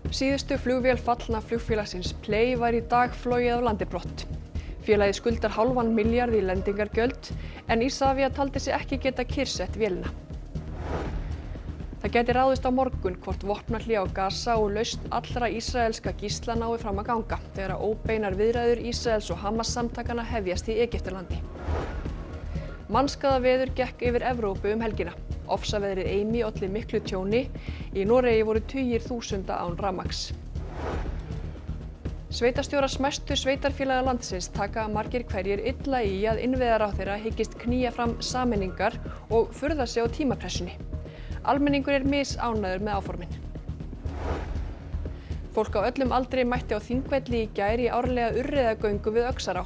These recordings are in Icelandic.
Síðustu flugvél fallna flugfélagsins Play var í dag flogið af landi brott. Félagið skuldar hálfan milljarð í lendingargjöld en Isavia taldi sig ekki geta kyrrsett vélina. Það gæti ráðist á morgun hvort vopnahlé á Gaza og lausn allra ísraelska gísla nái fram að ganga þegar óbeinar viðræður Ísraels og Hamas samtakanna hefjast í Egyptalandi. Mannskaðaveður gekk yfir Evrópu helgina. Ofsaveðrið Amy olli miklu tjóni. Í Noregi voru tugir þúsunda án rafmagns. Sveitarstjórar smæstu sveitarfélaga landsins taka margir hverjir illa í að innviðaráðherra hyggist knýja fram sameiningar og furða sig á tímapressunni. Almenningur er misánægður með áformin. Fólk á öllum aldri mætti á Þingvelli í gær í árlega urriðagöngu við Öxará.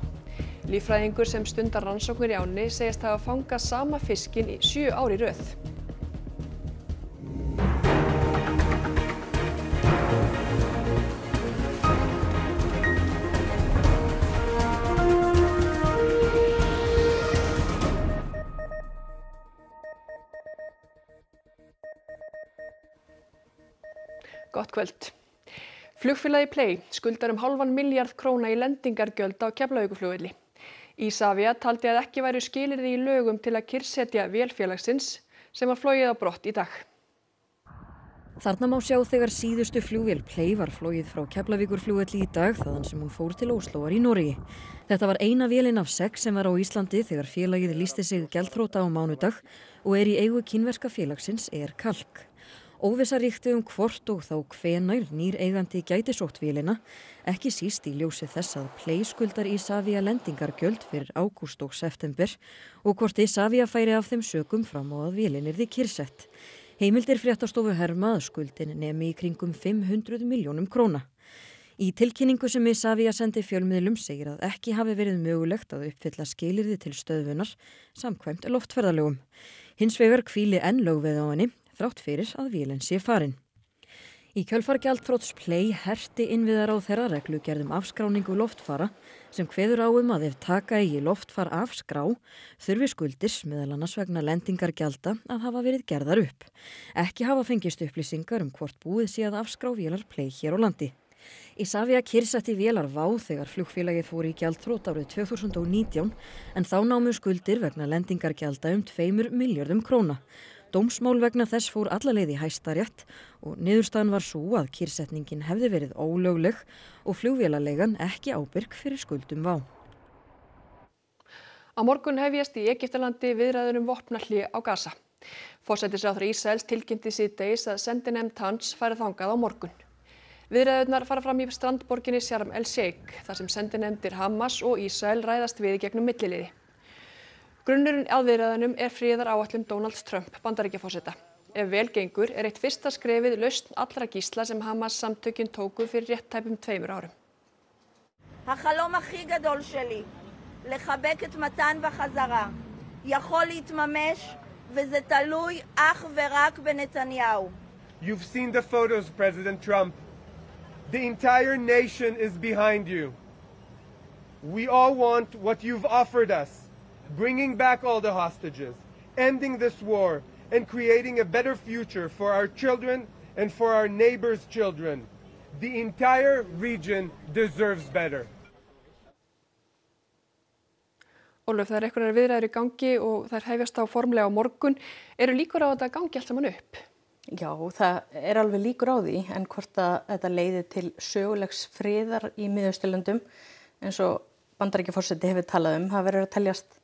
Líffræðingur sem stundar rannsóknir í ánni segist hafa fangað sama fiskinn í 7 ár í röð. Gott kvöld. Flugfélagið Play skuldar hálfan milljarð króna í lendingargjöld á Keflavíkurflugvelli. Isavia taldi að ekki væru skilyrði í lögum til að kyrrsetja vél félagsins sem var flogið á brott í dag. Þarna má sjá þegar síðustu flugvél Play var flogið frá Keflavíkurflugvelli í dag þaðan sem hún fór til Óslóar í Noregi. Þetta var eina vélin af 6 sem var á Íslandi þegar félagið lýsti sig gjaldþrota á mánudag og er í eigu kínverska félagsins Air Kalk. Óvissa ríkti hvort og þá hvenær nýr eigandi gæti sótt vélina, ekki síst í ljósi þess að Play skuldar Isavia lendingargjöld fyrir ágúst og september og hvort Isavia færi af þeim sökum fram á að vélin yrði kyrrsett. Heimildir fréttastofu herma að skuldin nemi í kringum 500 milljónum króna. Í tilkynningu sem Isavia sendi fjölmiðlum segir að ekki hafi verið mögulegt að uppfylla skilyrði til stöðvunar samkvæmt loftferðalögum. Hins vegar hvíli enn lögveð á henni, þrátt fyrir að vélin sé farin. Í kjölfar gjaldþrots Play herti innviðaráðherra reglugerð afskráningu loftfara sem kveður á að ef taka eigi loftfar af skrá þurfi skuldir meðal annars vegna lendingargjalda að hafa verið gerðar upp. Ekki hafa fengist upplýsingar hvort búið sé að afskrá vélar Play hér á landi. Isavia kyrrsetti vélar WOW þegar flugfélagið fór í gjaldþrot árið 2019 en þá námu skuldir vegna lendingargjalda 2 milljörðum króna. Dómsmál vegna þess fór alla leið í Hæstarétt og niðurstaðan var sú að kyrrsetningin hefði verið ólögleg og flugvélaleigan ekki ábyrg fyrir skuldum WOW. Á morgun hefjast í Egyptalandi viðræður vopnahlé á Gaza. Forsætisráðherra Ísraels tilkynnti síðdegis að sendinefnd hans færi þangað á morgun. Viðræðurnar fara fram í strandborginni Sharm el-Sheikh þar sem sendinefndir Hamas og Ísrael ræðast við í gegnum milliliði. Grunnurinn að viðræðunum er friðaráætlun Donalds Trump Bandaríkjaforseta. Ef vel gengur er eitt fyrsta skrefið lausn allra gísla sem Hamas samtökin tóku fyrir rétt tæpum 2 árum. החלום הכי גדול שלי, לחבק את מתן בחזרה, יכול להתממש וזה תלוי אך ורק בנתניהו. You've seen the photos, President Trump. The entire nation is behind you. We all want what you've offered us. Bringing back all the hostages, ending this war, and creating a better future for our children and for our neighbors' children. The entire region deserves better. Ólöf, það einhverjar viðræður í gangi og þær hefjast á formlega á morgun. Eru líkur á að þetta gangi allt saman upp? Já, það er alveg líkur á því, en hvort að þetta leiði til sögulegs friðar í Miðausturlöndum, eins og Bandaríkjaforseti hefur talað það verður að teljast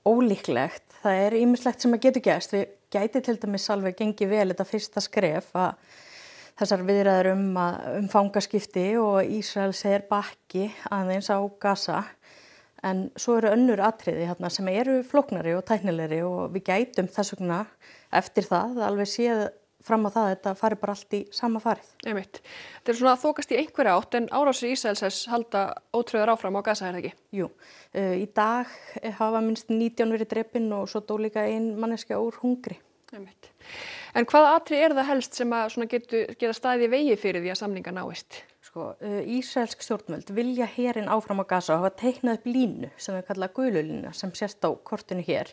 ólíklegt. Það er ýmislegt sem að getur gerst. Við gæti til dæmis alveg gengið vel þetta fyrsta skref að þessar viðræður fangaskipti og Ísrael segir bakki aðeins á Gaza. En svo eru önnur atriði hérna sem eru flóknari og tæknilegri og við gætum þess vegna eftir það alveg séð fram á það að þetta fari bara allt í sama farið. Einmitt. Þetta er svona að þokast í einhverja átt en árásir Ísraels halda ótrúður áfram á Gaza, er það ekki? Jú, í dag hafa minnst 19 verið drepin og svo dó líka ein manneskja úr hungri. Einmitt. En hvaða atriði er það helst sem að svona geta staðið í vegi fyrir því að samningar náist? Ísraelsk stjórnvöld vilja herinn áfram á Gaza og hafa teiknað upp línu sem við kalla gululínu sem sést á kortinu hér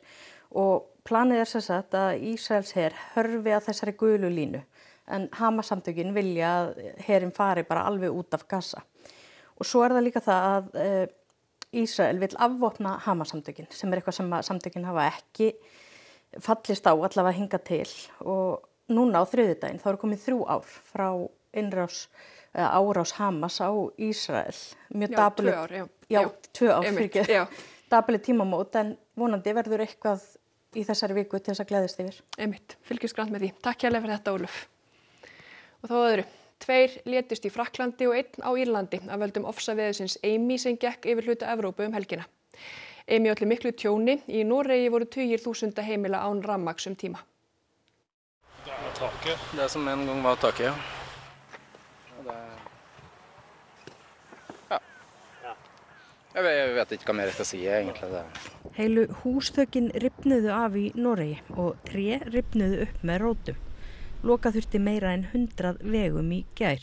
og planið er sem sagt að Ísraels her hörfi að þessari gulu línu en Hamas-samtökin vilja að herinn fari bara alveg út af Gaza. Og svo það líka það að Ísrael vill afvopna Hamas-samtökin sem eitthvað sem samtökin hafa ekki fallist á allavega hingað til og núna á þriðjudaginn þá komið 3 ár frá árás Hamas á Ísrael. Mjög dapurlegt. Já, 2 ár fyrir dapurlegt tímamót en vonandi verður eitthvað í þessari viku til þess að gleðjast yfir. Einmitt, fylgjumst grannt með því. Takk hérlega fyrir þetta, Ólöf. Og þá öðru. 2 létust í Frakklandi og 1 á Írlandi af völdum ofsaveðursins Amy sem gekk yfir hluta Evrópu helgina. Amy olli miklu tjóni. Í Noregi voru tugir þúsunda heimila án rafmagns tíma. Taket. Det som en gang var taket, ja. Jeg vet ikke hva mer jeg skal si egentlig. Heilu húsþökin rifnuðu af í Noregi og tré rifnuðu upp með rótum. Loka þurfti meira en 100 vegum í gær.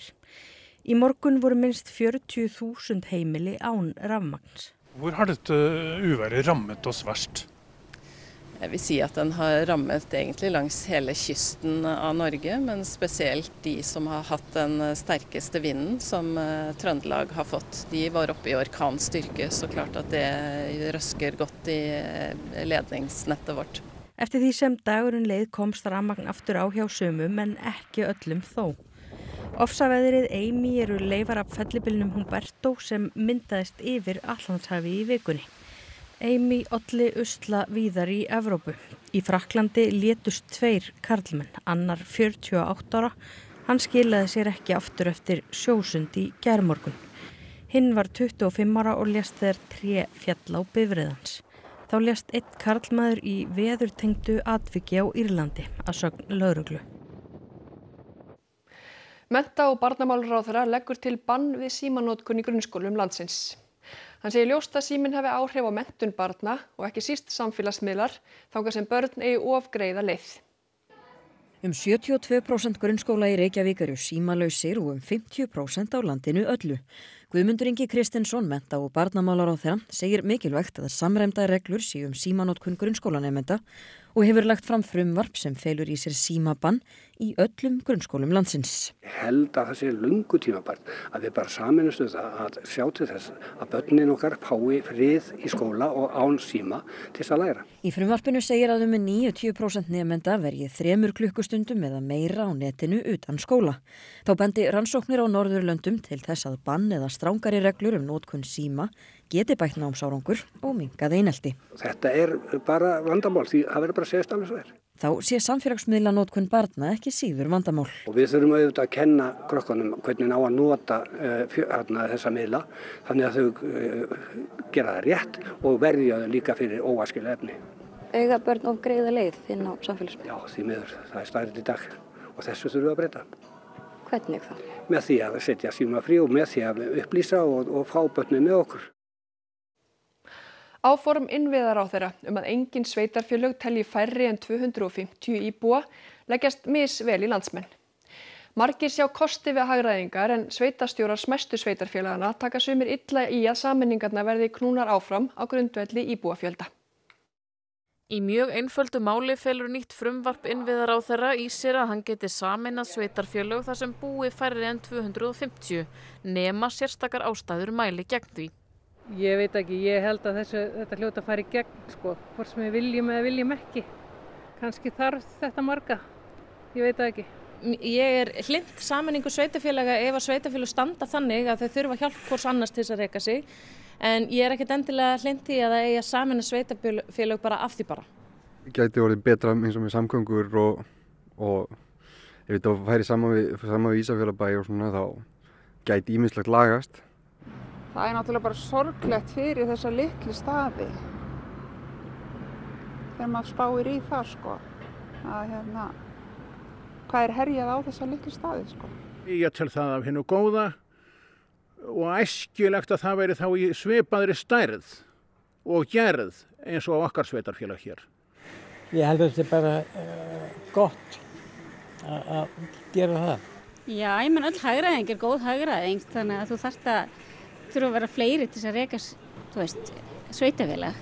Í morgun voru minst 40.000 heimili án rafmagns. Hvor har dette uværet rammet oss verst? Jeg vil si at den har rammet egentlig langs hele kysten av Norge, men spesielt de som har hatt den sterkeste vinden som Trøndelag har fått. De var oppe i orkanstyrke, så klart at det røsker godt i ledningsnettet vårt. Eftir því sem dagurinn leið komst rafmagn aftur á hjá sumum en ekki öllum þó. Ofsaveðrið Amy eru leifar af fellibylnum Humberto sem myndaðist yfir Atlantshafi í vikunni. Amy olli usla víðar í Evrópu. Í Frakklandi létust 2 karlmenn, annar 48 ára. Hann skilaði sér ekki aftur eftir sjósund í gærmorgun. Hinn var 25 ára og lést þegar tré féll á bifreiðans. Þá lést 1 karlmaður í veðurtengdu atviki á Írlandi að sögn lögreglu. Mennta- og barnamálaráðherra leggur til bann við símanotkun í grunnskólum landsins. Hann segir ljóst að síminn hafi áhrif á menntun barna og ekki síst samfélagsmiðlar þangað sem börn eigi of greiða leið. 72% grunnskóla í Reykjavík eru símalausir og 50% á landinu öllu. Guðmundur Ingi Kristinsson, mennta- og barnamálaráðherra, segir mikilvægt að samræmdar reglur séu símanotkun grunnskólanemenda og hefur lagt fram frumvarp sem felur í sér símabann í öllum grunnskólum landsins. Ég held að það sé löngu tímabært að við bara sameinumst að sjá til þess að börnin okkar fái frið í skóla og án síma til þess að læra. Í frumvarpinu segir að 90% nemenda verji 3 klukkustundum eða meira á netinu utan skóla. Þá bendi rannsóknir á Norðurlöndum til þess að bann eða strangari reglur notkun síma geti bætt námsárangur og minnkað einelti. Þetta bara vandamál því það verður bara að segjast alveg svo er. Þá sé samfélagsmiðla notkun barna ekki síður vandamál. Og við þurfum auðvitað að kenna krökkunum hvernig á að nota þessa miðla þannig að þau gera það rétt og verja þau líka fyrir óæskileg efni. Eiga börn of greiða leið inn á samfélagsmiðla? Já, því miður. Það staðreynd í dag og þessu þurfum við að breyta. Hvernig þá? Með því að setja síma frí og með því að upplýsa og fá börnin með okkur. Áform innviðaráðherra að engin sveitarfélög telji færri en 250 íbúa leggjast misvel í landsmenn. Margir sjá kosti við hagræðingar en sveitarstjórar smæstu sveitarfélagana taka sumir illa í að sameiningarnar verði knúnar áfram á grundvelli íbúafjölda. Í mjög einföldu máli felur nýtt frumvarp innviðaráðherra í sér að hann geti sameinað sveitarfélög þar sem búi færri en 250 nema sérstakar ástæður mæli gegn því. Ég veit ekki, ég held að þetta hljóta að fara í gegn, hvort sem við viljum eða viljum ekki. Kannski þarf þetta marga, ég veit það ekki. Ég hlynnt sameiningu sveitarfélaga ef að sveitarfélög standa þannig að þau þurfa hjálp hvors annars til þess að reka sig. En ég ekkert endilega hlynnt í að það eigi að sameina sveitarfélög bara af því bara. Gæti orðið betra eins og með samgöngur og ef þetta færi saman við Ísafjarðarbæ og svona þá gæti ýmislegt lagast. Það náttúrulega bara sorglegt fyrir þessa litlu staði þegar maður spáir í það að hvað herjað á þessa litlu staði Ég tel það af hinu góða og æskilegt að það veri þá í svipaðri stærð og gerð eins og okkar sveitarfélag hér. Ég held að þetta er bara gott að gera það. Já, ég menn öll hagræðing góð hagræðing þannig að þú þarft að vera fleiri til að reka sveitarfélag.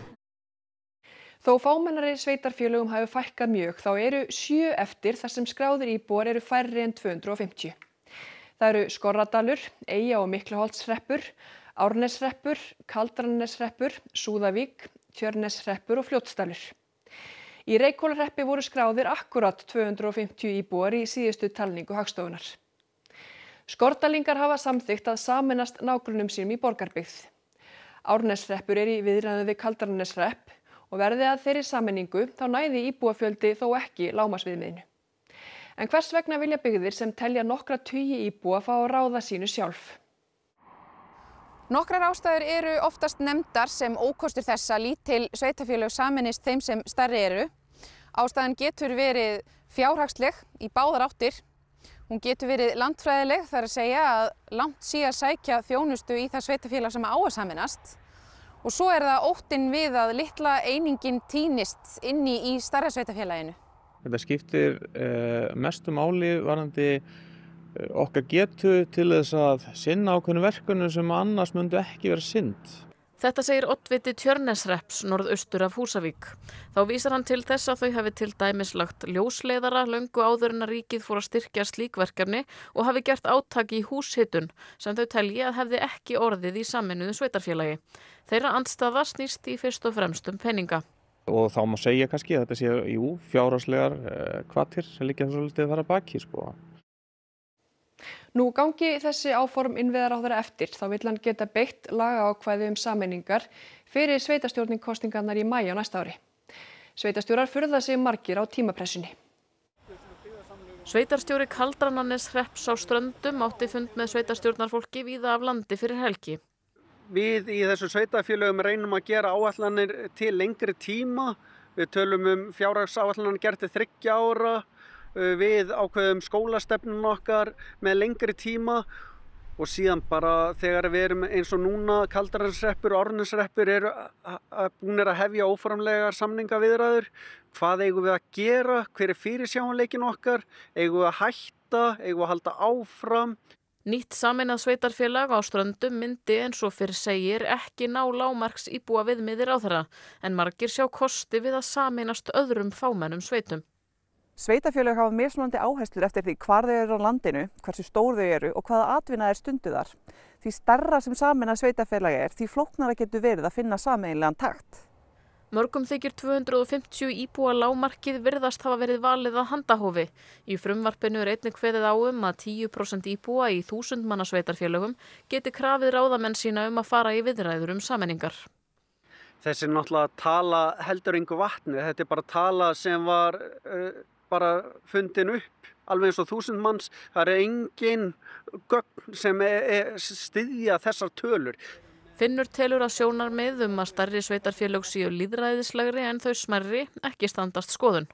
Þó fámennari sveitarfélögum hafi fækkað mjög þá eru 7 eftir þar sem skráðir íbúar eru færri en 250. Það eru Skorradalur, Eyja- og Miklaholtshreppur, Árneshreppur, Kaldrananeshreppur, Súðavík, Tjörneshreppur og Fljótsdalur. Í Reykhólahreppi voru skráðir akkúrat 250 íbúar í síðustu talningu Hagstofunnar. Skordalingar hafa samþykkt að sameinast nágrönnum sínum í Borgarbyggð. Árneshreppur er í viðræðum við Kaldrananeshrepp og verði að þeirri sameiningu þá næði íbúafjöldi þó ekki lágmarksviðmiðinu. En hvers vegna vilja byggðir sem telja nokkra tugi íbúa fá að ráða sínu sjálf? Nokkrar ástæður eru oftast nefndar sem ókostur þess að lítil sveitarfélög sameinist þeim sem stærri eru. Ástæðan getur verið fjárhagsleg í báðar áttir. Hún getur verið landfræðileg, það er að segja að langt sé að sækja þjónustu í það sveitarfélag sem á að sameinast. Og svo er það óttinn við að litla einingin týnist inni í stærra sveitarfélaginu. Þetta skiptir mestu máli varðandi okkar getu til þess að sinna ákveðnum verkefnum sem annars myndu ekki vera sinnt. Þetta segir oddviti Tjörneshrepps norðaustur af Húsavík. Þá vísar hann til þess að þau hafi til dæmis lagt ljósleiðara löngu áður en að ríkið fór að styrkja slík verkefni og hafi gert átak í húshitun sem þau telji að hefði ekki orðið í sameinuðu sveitarfélagi. Þeirra andstaða snýst í fyrst og fremst peninga. Og þá má segja kannski að þetta sé fjárhagslegar hvatir sem liggja svolítið að fara baki, sko. Nú gangi þessi áform innviðaráðherra eftir þá vill hann geta beitt lagaákvæði sameiningar fyrir sveitarstjórnarkosningarnar í maí á næsta ári. Sveitarstjórar furða sig margir á tímapressunni. Sveitarstjóri Kaldrananeshhrepps á Ströndum átti fund með sveitarstjórnarfólki víða af landi fyrir helgi. Við í þessu sveitarfélögum reynum að gera áætlanir til lengri tíma. Við tölum fjárhagsáætlanir gert til 3 ára. Við ákveðum skólastefnun okkar með lengri tíma og síðan bara þegar við erum eins og núna Kaldrananeshreppur og Árneshreppur eru búnir að hefja óformlegar samningaviðræður. Hvað eigum við að gera? Hver er fyrirsjáanleikin okkar? Eigum við að hætta? Eigum við að halda áfram? Nýtt sameinað sveitarfélag á Ströndum myndi eins og fyrr segir ekki ná lágmarks íbúa viðmiði ráðherra en margir sjá kosti við að sameinast öðrum fámennum sveitum. Sveitarfélög hafa mismunandi áherslur eftir því hvar þau eru á landinu, hversu stór þau eru og hvaða atvinna er stunduð þar. Því stærra sem sameinað sveitarfélagi er, því flóknara getur verið að finna sameiginlegan takt. Mörgum þykir 250 íbúa lágmarkið virðast hafa verið valið að handahófi. Í frumvarpinu er einnig kveðið á að 10% íbúa í 1000 manna sveitarfélögum geti krafið ráðamenn sína að fara í viðræður sameiningar. Þessi náttúrulega tala heldur engu vatni. Þetta er bara tala sem var bara fundin upp, alveg eins og 1000 manns. Það er engin gögn sem styðja þessar tölur. Finnur telur að sjónarmið að stærri sveitarfélög séu lýðræðislegri en þau smærri ekki standast skoðun.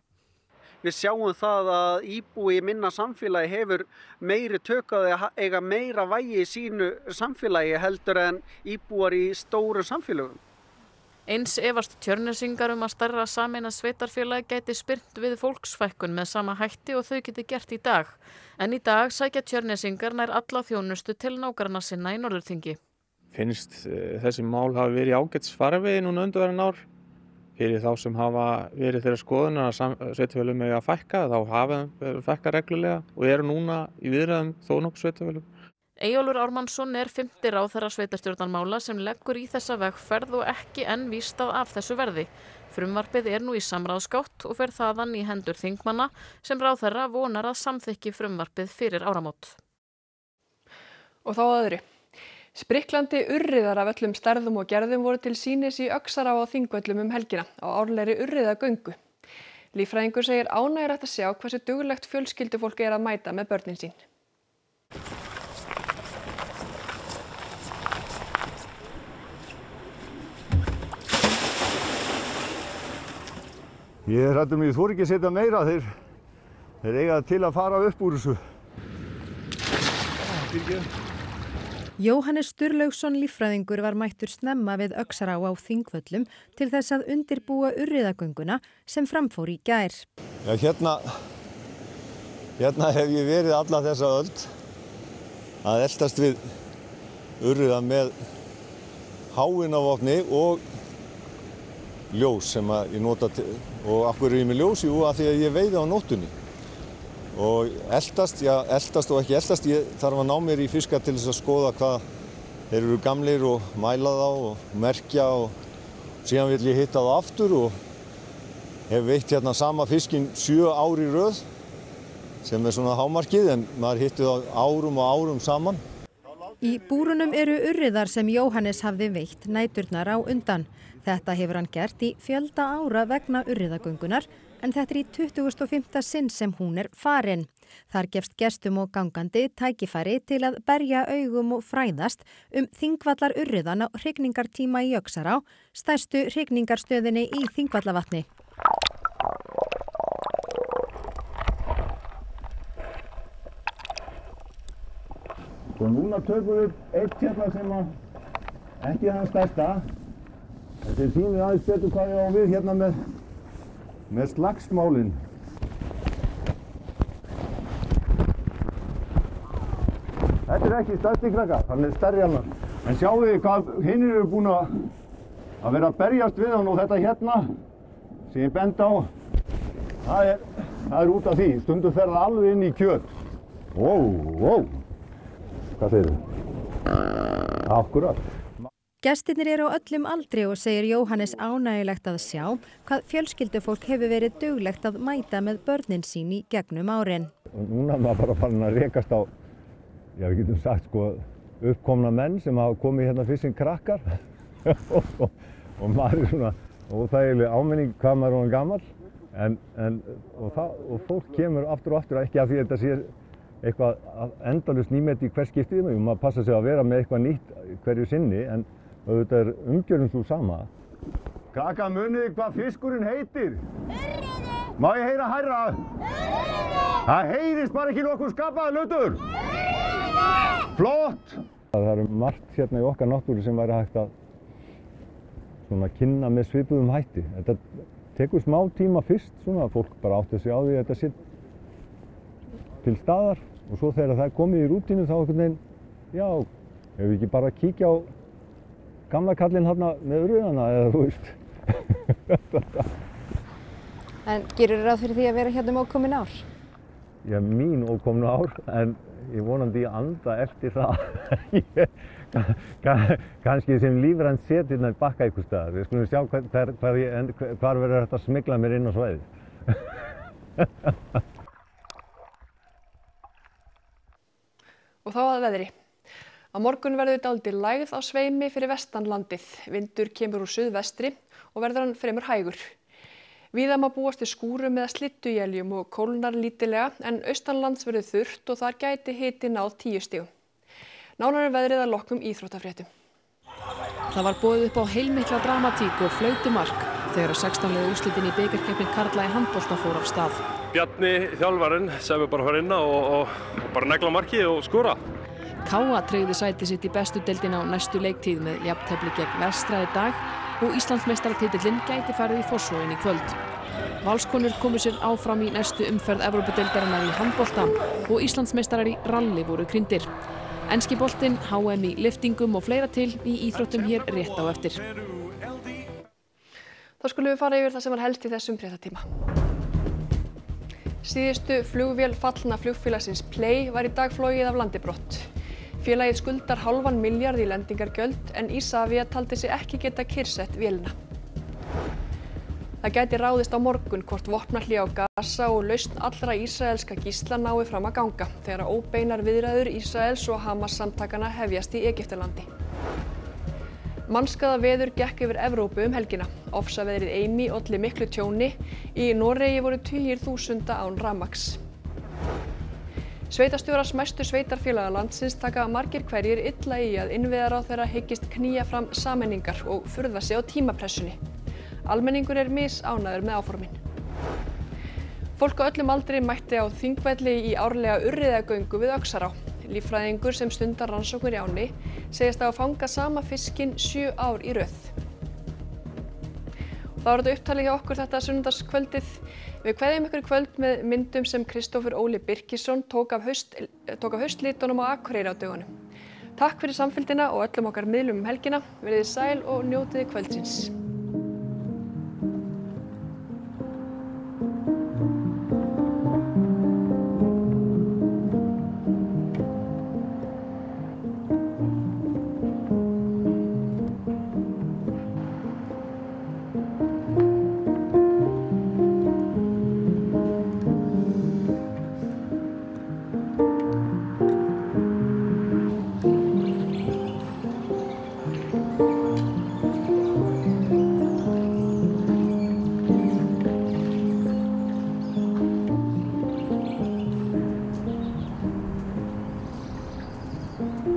Við sjáum það að íbúi í minna samfélagi hefur meiri tök á því að eiga meira vægi í sínu samfélagi heldur en íbúar í stóru samfélögum. Eins efast Tjörnesingar að stærra sameinað sveitarfélagi gæti spyrnt við fólksfækkun með sama hætti og þau geti gert í dag. En í dag sækja Tjörnesingar nær alla þjónustu til nágranna sinna í Norðurþingi. Finnst þessi mál hafi verið í ágætis farvegi núna undanfarin ár. Fyrir þá sem hafa verið þeirra skoðunar að sveitarfélögum eiga að fækka, þá hafa þeim fækkað reglulega og eru núna í viðræðum þó nokkuð sveitarfélögum. Eyjólfur Ármannsson er 5. ráðherra sveitarstjórnarmála sem leggur í þessa vegferð og ekki enn víst af þessu verði. Frumvarpið er nú í samráðsgátt og fer þaðan í hendur þingmanna sem ráðherra vonar að samþykki frumvarpið fyrir áramót. Og þá að öðru. Spriklandi urriðar af öllum stærðum og gerðum voru til sýnis í Öxará á Þingvöllum helgina á árlegri urriðagöngu. Líffræðingur segir ánægjulegt að sjá hversu duglegt fjölskyldufólk er að mæta með börnin sín. Ég er hræddur ég þori ekki að setja meira, þeir eiga til að fara upp úr þessu. Jóhannes Sturlaugsson líffræðingur var mættur snemma við Öxará á Þingvöllum til þess að undirbúa urriðagönguna sem framfór í gær. Já, hérna hef ég verið alla þessa öld að eltast við urriða með háinavopni og ljós sem ég nota og af hverju er ég með ljós? Jú, af því að ég veiði á nóttunni. Og eldast og ekki eldast, ég þarf að ná mér í fiska til þess að skoða hvað þeir eru gamlir og mæla þá og merkja og síðan vil ég hitta þá aftur og hef veitt hérna sama fiskinn 7 ár í röð sem er svona hámarkið en maður hitti þá árum og árum saman. Í búrunum eru urriðar sem Jóhannes hafði veitt næturnar á undan. Þetta hefur hann gert í fjölda ára vegna urriðagöngunar en þetta er í 25. sinn sem hún er farin. Þar gefst gestum og gangandi tækifæri til að berja augum og fræðast Þingvallar urriðan á hrygningartíma í Öxará, stærstu hrygningarstöðinni í Þingvallavatni. Og núna tökum við eitt hérna sem ekki er það stærsta. Þetta sýnir aðeins betur hvað ég á við hérna með slagsmálin. Þetta er ekki stærsti krakkar, hann er stærri annar. En sjáu þið hvað hinir eru búin að vera að berjast við hann og þetta hérna sem ég bend á, það er út af því. Stundum fer það alveg inn í kjöt. Hvað segir þið? Akkurat. Gestirnir eru á öllum aldri og segir Jóhannes ánægjulegt að sjá hvað fjölskyldufólk hefur verið duglegt að mæta með börnin sín í gegnum árin. Núna er maður bara farin að rekast á, við getum sagt uppkomna menn sem hafa komið hérna fyrst sem krakkar og maður er svona óþægileg áminning hvað maður er orðinn gamall og fólk kemur aftur og aftur ekki af því að þetta sé eitthvað endalaust nýmeti í hvers skiptið og maður passa sig að vera með eitthvað nýtt hverju sinni en auðvitað er umgjörðin svo sama. Krakkar, munið hvað fiskurinn heitir? Urriði! Má ég heyra hærra? Urriði! Það heyrist bara ekki nokkuð skapaða hlutur! Urriði! Flott! Það er margt hérna í okkar náttúru sem væri hægt að kynna með svipuðum hætti. Þetta tekur smá tíma fyrst, fólk bara átti sig á því að þetta sé til staðar og svo þegar það er komið í rútínu þá einhvern veginn, já, ef við ekki bara kíkja á gamla kallinn hérna með urriðana eða þú veist. En gerir ráð fyrir því að vera hérna ókomin ár? Já, mín ókomnu ár, en ég vonandi að anda eftir það. Kannski sem lífrænt setirnar bakka einhvers staðar. Við skulum sjá hvar verður þetta að smygla mér inn á svæðið. Og þá að veðri. Á morgun verður dálítil lægð á sveimi fyrir vestanlandið. Vindur kemur úr suðvestri og verður hann fremur hægur. Víða má búast við skúrum eða slydduéljum og kólnar lítillega en austanlands verður þurrt og þar gæti hiti náð 10 stigum. Nánar veðrið að loknum íþróttafréttum. Það var boðið upp á heilmikla dramatík og flautumark þegar 16 liða úrslitin í bikarkeppni karla í handbolta fór af stað. Bjarni þjálfarinn sem er bara að fara inn og bara negla markið og skora. KA tryggði sæti sitt í bestu deildina á næstu leiktíð með jafntefli gegn Vestra í dag og Íslandsmeistaratitillinn gæti farið í Fossvoginn í kvöld. Valskonur komu sér áfram í næstu umferð Evrópudeildarinnar í handbolta og Íslandsmeistarar í ralli voru krýndir. Enski boltinn, HM í lyftingum og fleira til í íþróttum hér rétt á eftir. Þá skulum við fara yfir það sem var helst í þessum fréttatíma. Síðustu flugvél fallna flugfélagsins Play var í dag flogið af landi brott. Félagið skuldar hálfan milljarð í lendingargjöld en Isavia taldi sig ekki geta kyrrsett vélina. Það gæti ráðist á morgun hvort vopnahlé á Gaza og lausn allra ísraelska gísla nái fram að ganga þegar óbeinar viðræður Ísraels og Hamas samtakana hefjast í Egyptalandi. Mannskaða veður gekk yfir Evrópu helgina. Ofsaveðrið Amy olli miklu tjóni. Í Noregi voru tugir þúsunda án rafmagns. Sveitarstjórar smæstu sveitarfélaga landsins taka margir hverjir illa í að innviðaráðherra hyggist knýja fram sameiningar og furða sig á tímapressunni. Almenningur er misánægður með áformin. Fólk á öllum aldri mætti á Þingvelli í árlega urriðagöngu við Öxará. Líffræðingur sem stundar rannsóknir í ánni segist að fanga sama fiskinn 7 ár í röð. Það var þetta upptalið hjá okkur þetta sunnudagskvöldið. Við kveðjum ykkur í kvöld með myndum sem Kristófer Óli Birkisson tók af haustlitunum á Akureyri á dögunum. Takk fyrir samfylgdina og öllum okkar miðlum helgina. Verið sæl og njótið kvöldsins. dag.